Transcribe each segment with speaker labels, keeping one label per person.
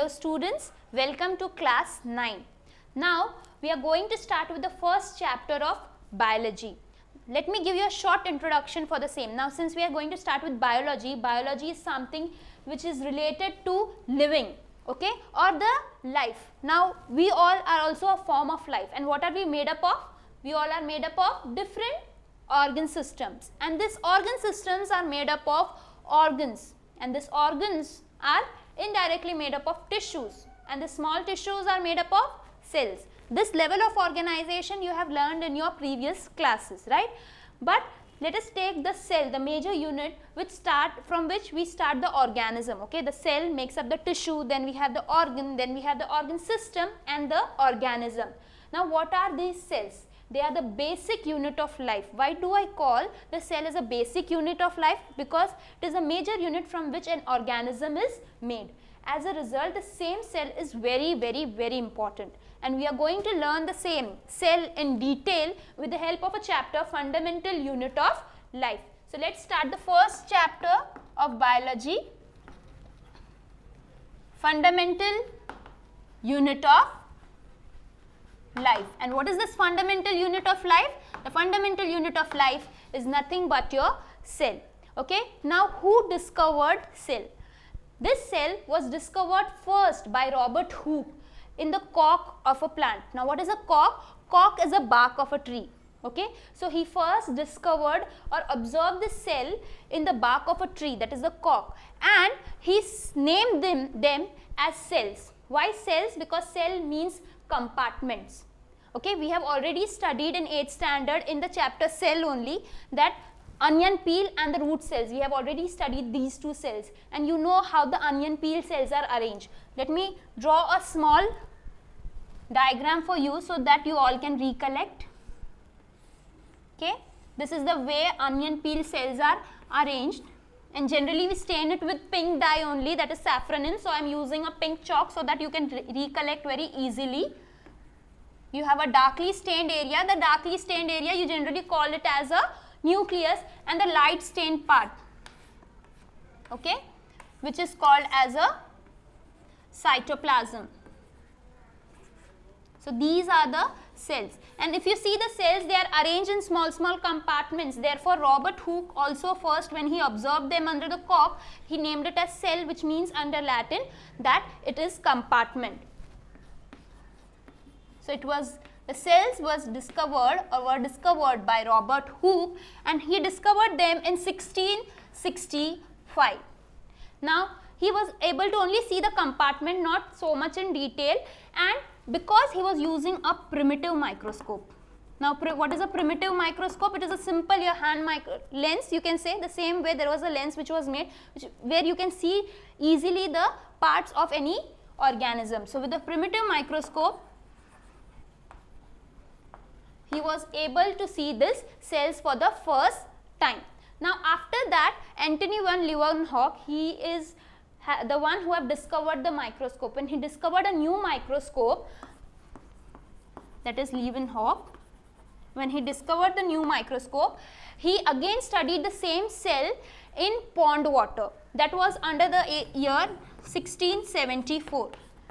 Speaker 1: students, welcome to class 9. Now we are going to start with the first chapter of biology. Let me give you a short introduction for the same. Now since we are going to start with biology, biology is something which is related to living, okay, or the life. Now we all are also a form of life, and what are we made up of? We all are made up of different organ systems, and these organ systems are made up of organs, and these organs are indirectly made up of tissues, and the small tissues are made up of cells. This level of organization you have learned in your previous classes, right? But let us take the cell, the major unit from which we start the organism, okay? The cell makes up the tissue, then we have the organ, then we have the organ system and the organism. Now what are these cells? They are the basic unit of life. Why do I call the cell as a basic unit of life? Because it is a major unit from which an organism is made. As a result, the same cell is very important, and we are going to learn the same cell in detail with the help of a chapter, fundamental unit of life. So let's start the first chapter of biology, fundamental unit of life. And what is this fundamental unit of life? The fundamental unit of life is nothing but your cell, okay? Now who discovered cell? This cell was discovered first by Robert Hooke in the cork of a plant. Now what is a cork? Cork is a bark of a tree, okay? So he first discovered or observed the cell in the bark of a tree, that is the cork, and he named them as cells. Why cells? Because cell means compartments. Okay, we have already studied in 8th standard in the chapter cell only that onion peel and the root cells. We have already studied these two cells, and you know how the onion peel cells are arranged. Let me draw a small diagram for you so that you all can recollect. Okay, this is the way onion peel cells are arranged, and generally we stain it with pink dye only, that is saffronin. So I am using a pink chalk so that you can recollect very easily. You have a darkly stained area. The darkly stained area you generally call it as a nucleus, and the light stained part, okay, which is called as a cytoplasm. So these are the cells, and if you see the cells, they are arranged in small compartments. Therefore Robert Hooke also first, when he observed them under the cork, he named it as cell, which means under Latin that it is compartment. So the cells were discovered by Robert Hooke, and he discovered them in 1665. Now he was able to only see the compartment, not so much in detail, and because he was using a primitive microscope. Now what is a primitive microscope? It is a simple your hand lens, you can say. The same way there was a lens which was made where you can see easily the parts of any organism. So with the primitive microscope he was able to see these cells for the first time. Now after that, Antony van Leeuwenhoek, he is the one who have discovered the microscope. When he discovered a new microscope, that is Leeuwenhoek, when he discovered the new microscope, he again studied the same cell in pond water. That was under the year 1674.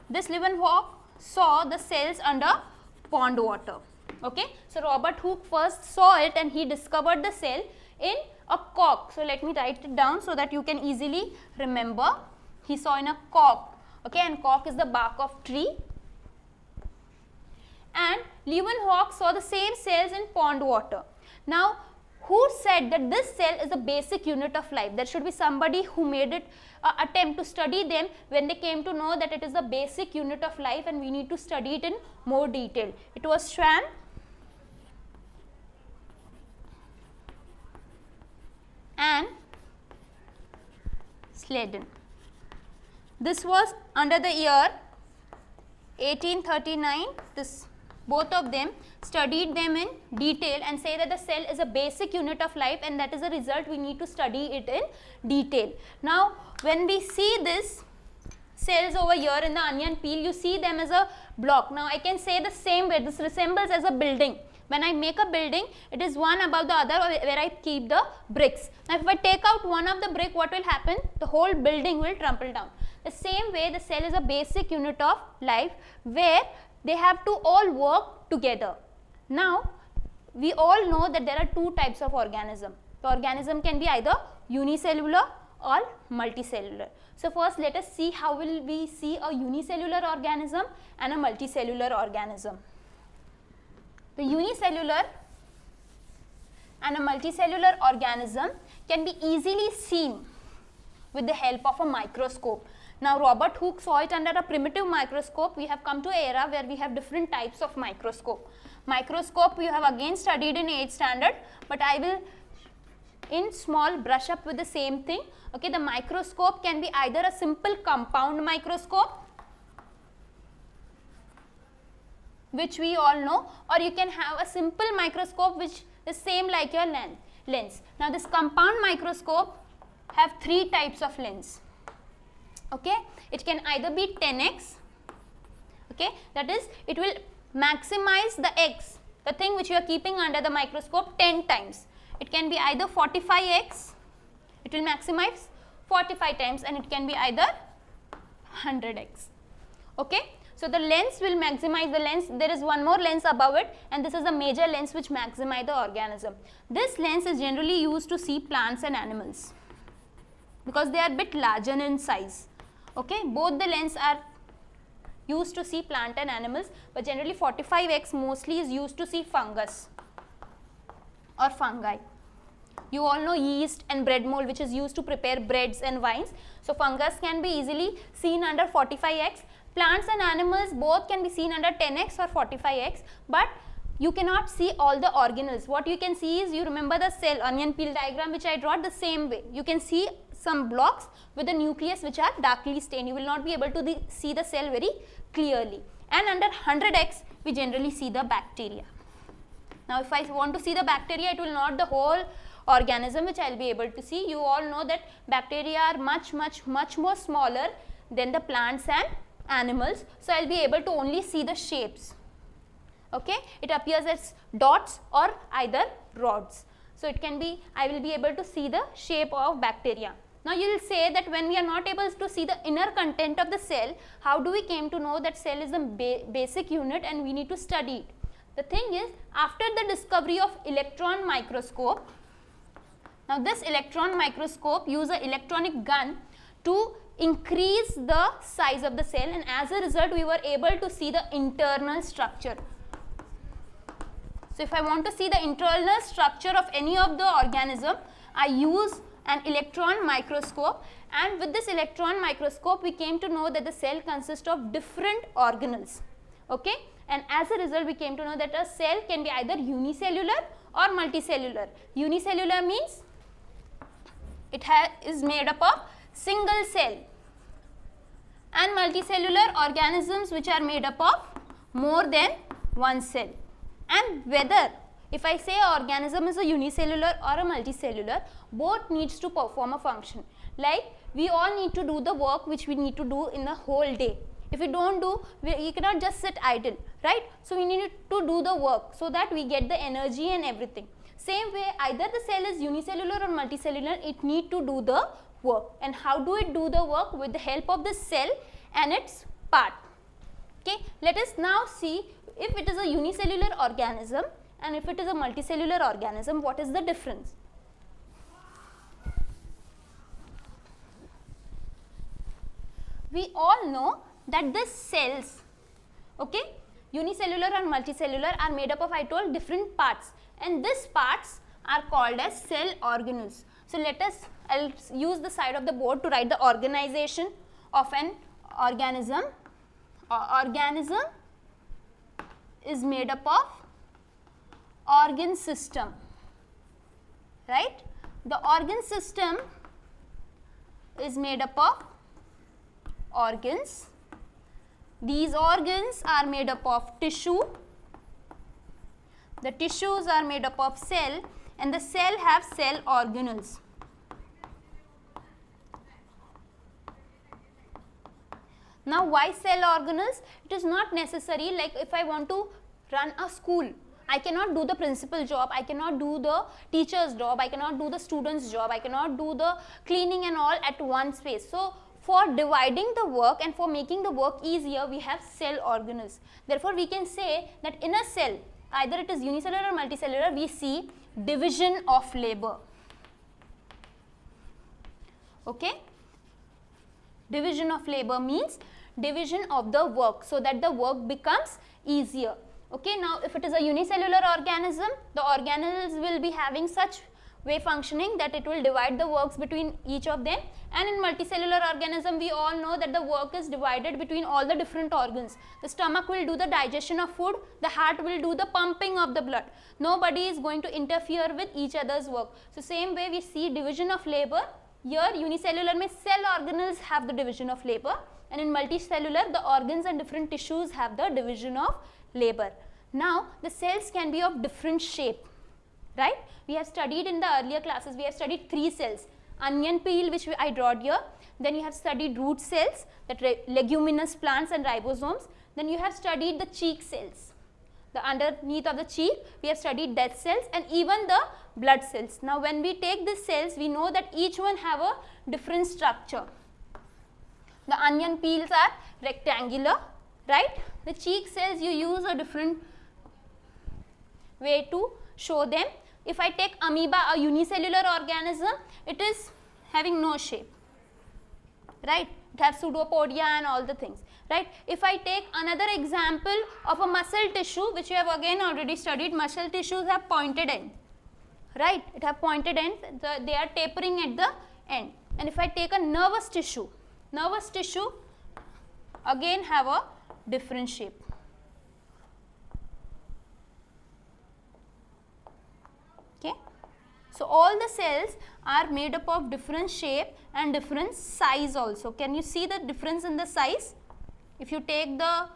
Speaker 1: This Leeuwenhoek saw the cells under pond water. Okay, so Robert Hooke first saw it, and he discovered the cell in a cork. So let me write it down so that you can easily remember. He saw in a cork, okay, and cork is the bark of tree. And Leeuwenhoek saw the same cells in pond water. Now who said that this cell is a basic unit of life? There should be somebody who made it attempt to study them when they came to know that it is a basic unit of life and we need to study it in more detail. It was Schwann and Sladen. This was under the year 1839. Both of them studied them in detail and say that the cell is a basic unit of life, and that is the result we need to study it in detail. Now when we see this cells over here in the onion peel, you see them as a block. Now I can say the same way, this resembles as a building. When I make a building, it is one above the other where I keep the bricks. Now if I take out one of the brick, what will happen? The whole building will trample down. The same way the cell is a basic unit of life where they have to all work together. Now we all know that there are two types of organism. The organism can be either unicellular or multicellular. So first let us see how will we see a unicellular organism and a multicellular organism. The unicellular and a multicellular organism can be easily seen with the help of a microscope. Now Robert Hooke saw it under a primitive microscope. We have come to an era where we have different types of microscope. Microscope you have again studied in 8th standard, but I will in small brush up with the same thing. Okay, the microscope can be either a simple compound microscope, which we all know, or you can have a simple microscope which is same like your lens. Now this compound microscope have three types of lens. Okay, it can either be 10x, okay, that is it will maximize the x, the thing which you are keeping under the microscope 10 times. It can be either 45x, it will maximize 45 times, and it can be either 100x. Okay, so the lens will maximize the lens. There is one more lens above it, and this is a major lens which maximize the organism. This lens is generally used to see plants and animals because they are bit larger in size. Okay, both the lens are used to see plant and animals, but generally 45x mostly is used to see fungus or fungi. You all know yeast and bread mold, which is used to prepare breads and wines. So fungus can be easily seen under 45x. Plants and animals both can be seen under 10x or 45x, but you cannot see all the organelles. What you can see is, you remember the cell onion peel diagram which I draw, the same way. You can see some blocks with the nucleus which are darkly stained. You will not be able to see the cell very clearly. And under 100x we generally see the bacteria. Now if I want to see the bacteria, it will not the whole organism which I will be able to see. You all know that bacteria are much more smaller than the plants and animals. So I will be able to only see the shapes. Okay, it appears as dots or either rods. So it can be, I will be able to see the shape of bacteria. Now you will say that when we are not able to see the inner content of the cell, how do we came to know that cell is the basic unit and we need to study it? The thing is, after the discovery of electron microscope, now this electron microscope use an electronic gun to increase the size of the cell, and as a result we were able to see the internal structure. So if I want to see the internal structure of any of the organism, I use an electron microscope, and with this electron microscope we came to know that the cell consists of different organelles. Okay, and as a result we came to know that a cell can be either unicellular or multicellular. Unicellular means it is made up of single cell, and multicellular organisms which are made up of more than one cell. And whether if I say an organism is a unicellular or a multicellular, both needs to perform a function. Like we all need to do the work which we need to do in the whole day. If we don't do, you cannot just sit idle, right? So we need to do the work so that we get the energy and everything. Same way, either the cell is unicellular or multicellular, it need to do the work. And how do it do the work? With the help of the cell and its part. Okay, let us now see if it is a unicellular organism and if it is a multicellular organism, what is the difference? We all know that these cells, okay, unicellular and multicellular are made up of, I told, different parts, and these parts are called as cell organelles. So let us, I will use the side of the board to write the organization of an organism. Organism is made up of organ system, right? The organ system is made up of organs. These organs are made up of tissue. The tissues are made up of cell, and the cell have cell organelles. Now why cell organelles? It is not necessary, like if I want to run a school, I cannot do the principal job, I cannot do the teacher's job, I cannot do the student's job, I cannot do the cleaning and all at one space. So for dividing the work and for making the work easier, we have cell organelles. Therefore, we can say that in a cell, either it is unicellular or multicellular, we see division of labor. Okay? Division of labor means division of the work so that the work becomes easier. Okay, now if it is a unicellular organism, the organelles will be having such way functioning that it will divide the works between each of them, and in multicellular organism we all know that the work is divided between all the different organs. The stomach will do the digestion of food, the heart will do the pumping of the blood. Nobody is going to interfere with each other's work. So same way we see division of labor. Here unicellular means cell organelles have the division of labor, and in multicellular the organs and different tissues have the division of labor. Now the cells can be of different shape, right? We have studied in the earlier classes, we have studied 3 cells, onion peel which I drawed here, then you have studied root cells, that leguminous plants and ribosomes, then you have studied the cheek cells, the underneath of the cheek we have studied dead cells, and even the blood cells. Now when we take these cells, we know that each one have a different structure. The onion peels are rectangular, right? The cheek cells you use a different way to show them. If I take amoeba, a unicellular organism, it is having no shape, right? It has pseudopodia and all the things, right? If I take another example of a muscle tissue, which we have again already studied, muscle tissues have pointed end, right? It have pointed end, they are tapering at the end. And if I take a nervous tissue again have a different shape. Okay. So all the cells are made up of different shape and different size also. Can you see the difference in the size? If you take the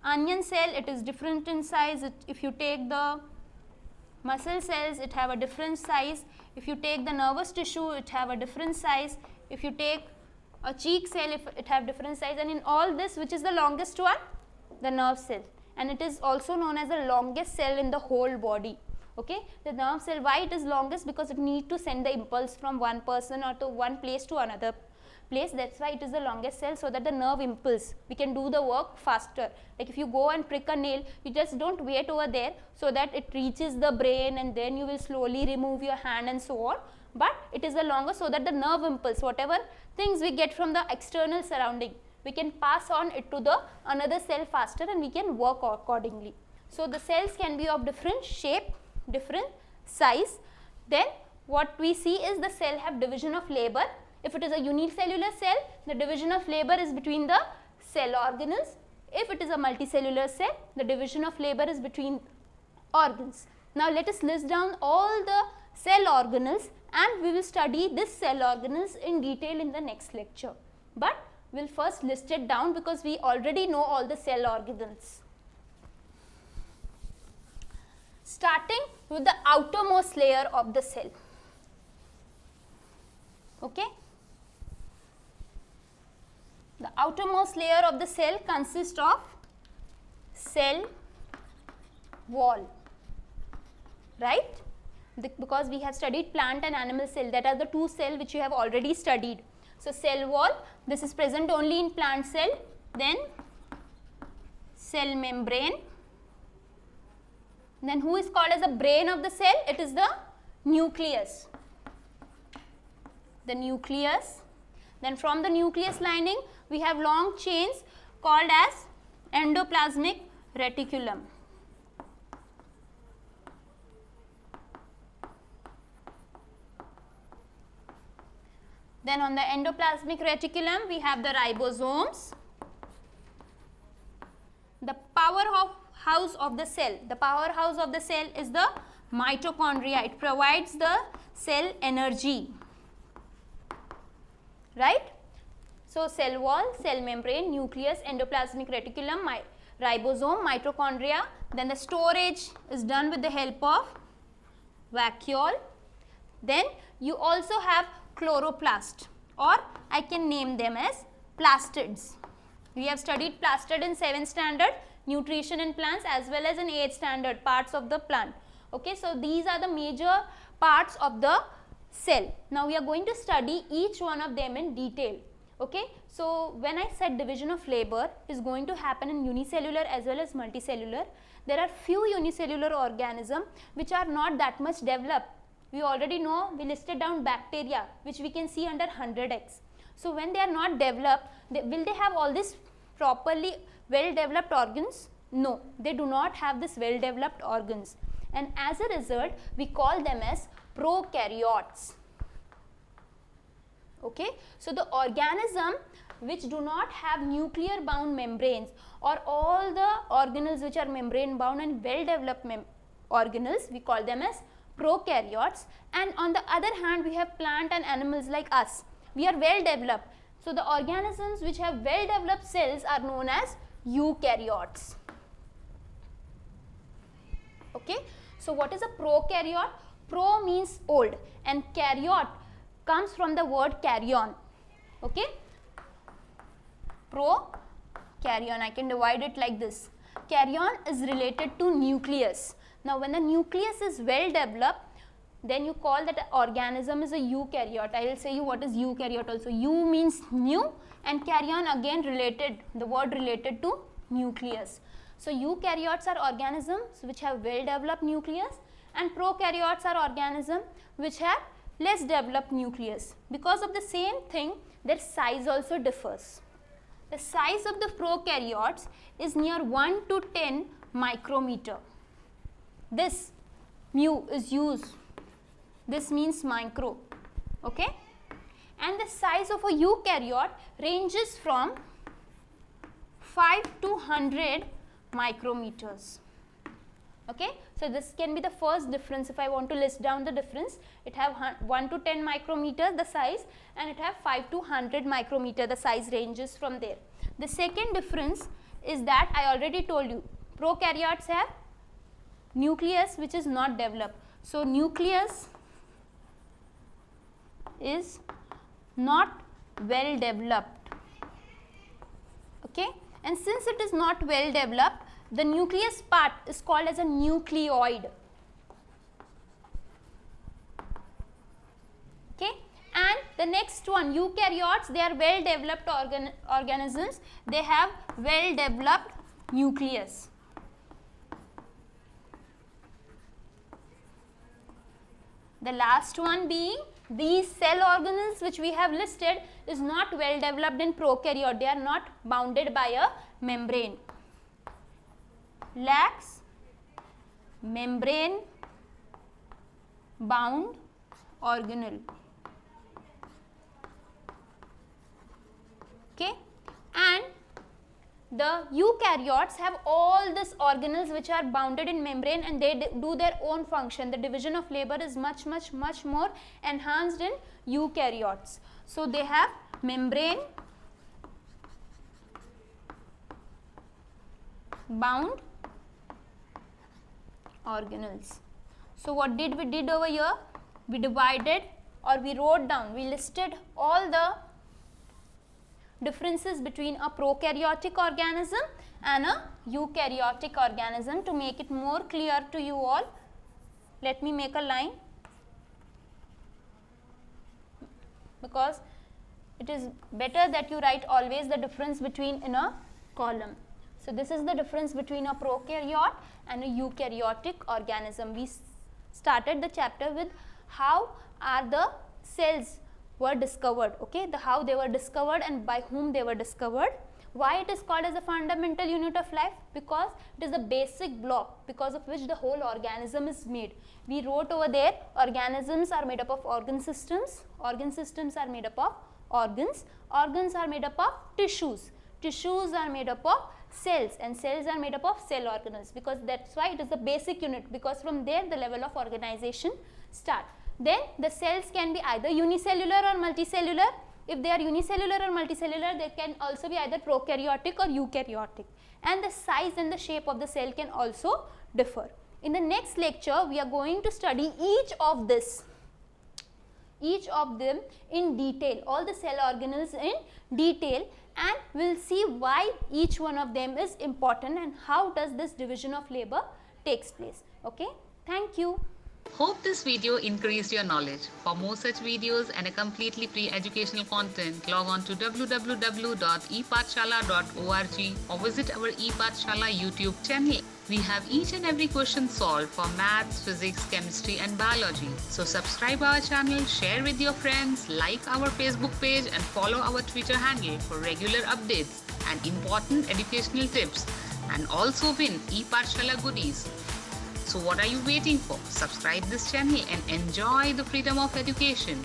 Speaker 1: onion cell, it is different in size. If you take the muscle cells, it have a different size. If you take the nervous tissue, it have a different size. If you take a cheek cell, it have different size. And in all this, which is the longest one? The nerve cell. And it is also known as the longest cell in the whole body. Okay, the nerve cell, why it is longest? Because it needs to send the impulse from one person or to one place to another place. That's why it is the longest cell, so that the nerve impulse, we can do the work faster. Like if you go and prick a nail, you just don't wait over there so that it reaches the brain and then you will slowly remove your hand and so on. But it is the longest so that the nerve impulse, whatever things we get from the external surrounding, we can pass on it to the another cell faster and we can work accordingly. So the cells can be of different shape, different size. Then what we see is the cell have division of labor. If it is a unicellular cell, the division of labor is between the cell organelles. If it is a multicellular cell, the division of labor is between organs. Now let us list down all the cell organelles, and we will study this cell organelles in detail in the next lecture. But we will first list it down because we already know all the cell organelles. Starting with the outermost layer of the cell. Okay. The outermost layer of the cell consists of cell wall, right? Because we have studied plant and animal cell, that are the two cells which you have already studied. So cell wall, this is present only in plant cell. Then cell membrane. Then who is called as the brain of the cell? It is the nucleus. The nucleus. Then from the nucleus lining, we have long chains called as endoplasmic reticulum. Then on the endoplasmic reticulum, we have the ribosomes. The powerhouse of the cell. The powerhouse of the cell is the mitochondria. It provides the cell energy, right? So cell wall, cell membrane, nucleus, endoplasmic reticulum, ribosome, mitochondria. Then the storage is done with the help of vacuole. Then you also have chloroplast, or I can name them as plastids. We have studied plastid in 7th standard, nutrition in plants, as well as in 8th standard, parts of the plant. Okay, so these are the major parts of the cell. Now we are going to study each one of them in detail. Okay, so when I said division of labor is going to happen in unicellular as well as multicellular, there are few unicellular organisms which are not that much developed. We already know, we listed down bacteria which we can see under 100x. So when they are not developed, will they have all this properly well developed organs? No, they do not have this well developed organs, and as a result we call them as prokaryotes. Okay, so the organism which do not have nuclear bound membranes, or all the organelles which are membrane bound and well developed organelles, we call them as prokaryotes. And on the other hand, we have plant and animals like us, we are well developed. So the organisms which have well developed cells are known as eukaryotes. Okay, so what is a prokaryote? Pro means old and karyote comes from the word karyon. Okay, prokaryon, I can divide it like this. Karyon is related to nucleus. Now when the nucleus is well developed, then you call that organism is a eukaryote. I will say you what is eukaryote also. Eu means new and karyon again related, the word related to nucleus. So eukaryotes are organisms which have well developed nucleus, and prokaryotes are organisms which have less developed nucleus. Because of the same thing, their size also differs. The size of the prokaryotes is near 1 to 10 micrometer. This mu is used, this means micro, okay, and the size of a eukaryote ranges from 5 to 100 micrometers. Okay, so this can be the first difference. If I want to list down the difference, it have 1 to 10 micrometer the size, and it have 5 to 100 micrometer, the size ranges from there. The second difference is that I already told you, prokaryotes have nucleus which is not developed. So nucleus is not well developed. Okay, and since it is not well developed, the nucleus part is called as a nucleoid. Okay, and the next one, eukaryotes, they are well developed organisms, they have well developed nucleus. The last one being these cell organelles which we have listed is not well developed in prokaryote, they are not bounded by a membrane. Lacks membrane bound organelle. Okay, and the eukaryotes have all these organelles which are bounded in membrane, and they do their own function. The division of labor is much more enhanced in eukaryotes. So they have membrane bound organelles. So what did we did over here? We divided, or we wrote down, we listed all the differences between a prokaryotic organism and a eukaryotic organism. To make it more clear to you all, let me make a line, because it is better that you write always the difference between in a column. So this is the difference between a prokaryote and a eukaryotic organism. We started the chapter with how are the cells were discovered, okay, the how they were discovered and by whom they were discovered. Why it is called as a fundamental unit of life? Because it is the basic block because of which the whole organism is made. We wrote over there, organisms are made up of organ systems are made up of organs are made up of tissues are made up of cells, and cells are made up of cell organelles, because that's why it is the basic unit, because from there the level of organization start. Then the cells can be either unicellular or multicellular. If they are unicellular or multicellular, they can also be either prokaryotic or eukaryotic, and the size and the shape of the cell can also differ. In the next lecture, we are going to study each of them in detail, all the cell organelles in detail, and we will see why each one of them is important and how does this division of labor takes place. Okay, thank you.
Speaker 2: Hope this video increased your knowledge. For more such videos and a completely free educational content, log on to www.epathshala.org or visit our ePathshala YouTube channel. We have each and every question solved for maths, physics, chemistry and biology. So subscribe our channel, share with your friends, like our Facebook page and follow our Twitter handle for regular updates and important educational tips, and also win ePathshala goodies. So what are you waiting for? Subscribe this channel and enjoy the freedom of education.